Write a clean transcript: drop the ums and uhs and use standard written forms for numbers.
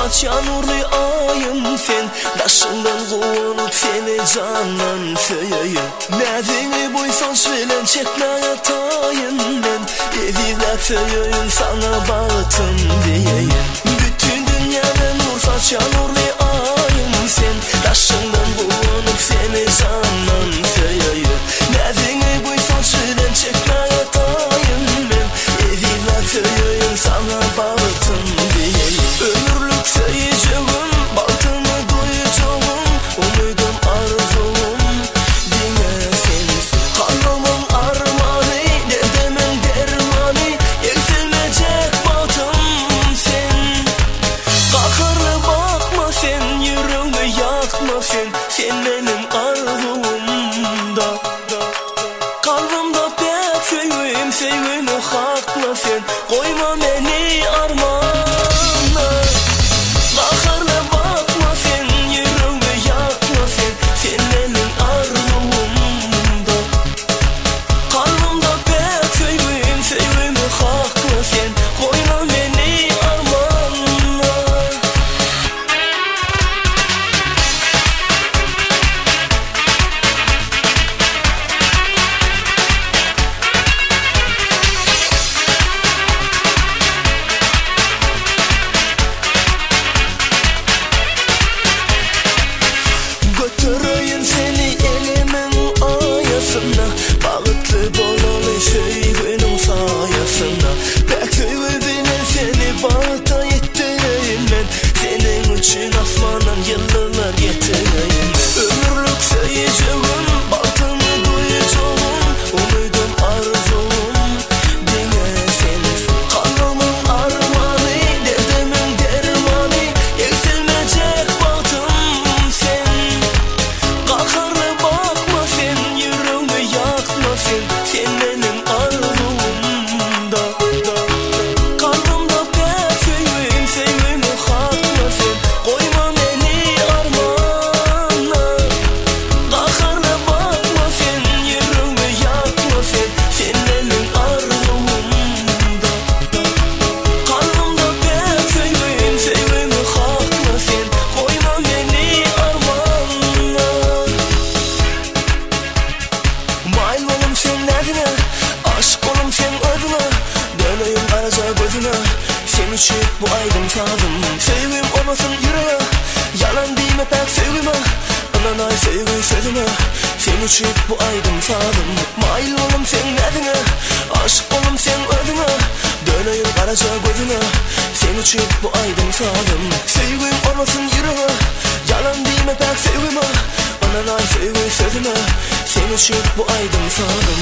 Urfaça nurlu ayım sen, daşından kovunup seni candan söyeyim. Nevini buysan söylen çekme yatayım ben, evine söyeyim sana bağıtım diyeyim. Bütün dünyanın Urfaça nurlu ayım sen, daşından kovunup seni candan söyeyim. Nevini buysan söylen çekme yatayım ben, evine söyeyim sana bağıtım diyeyim. Ömürlük söyleyeceğim, baltını duyacağım, umudum arzum dinle sensin. Kanımın armağanı, derdimin dermanı, yükselmeyecek baltım sen. Kalkarlı bakma sen, yüreğimi yakma sen, sen benim arzumda. Kalbimde pek sevim, sevimi hakla sen, koyma beni armağana. Götüreyim seni elimin ayasına, bağıtlı bolalı sevginin sayasına. Pek sevdiğine seni bağıta yetireyim ben, senin için asmandan yıllar getireyim ben. Ömürlük söyleyeceğim, baltını duyacağım, umudum arzum dinle sensin. Kanımın armağanı, derdimin dermanı, yükselmeyecek baltım sen. Kalkarlı bakma sen, yüreğimi yakma sen, sen benim arzumda. Kalbimde pek sevim, sevimi hakla sen, koyma beni armağana. Kalkarlı bakma sen, yüreğimi yakma sen, sen benim arzumda. Kalbimde pek sevim, sevimi hakla sen, koyma beni armağana. Mail olum sen derdine, aşık olum sen adına, döneyim karaca gözüne, sen için bu aydım sadım. Sevim olmasın yüreğe, yalan deme pek sevime, ananay sevgi sözüme, sen için bu aydım sadım. Mail olum sen derdine, aşık olum sen adına, döneyim karaca gözüne, sen için bu aydım sadım. Sevim olmasın yüreğe, yalan deme pek sevime, ananay sevgi sözüme, sen için bu aydım sadım.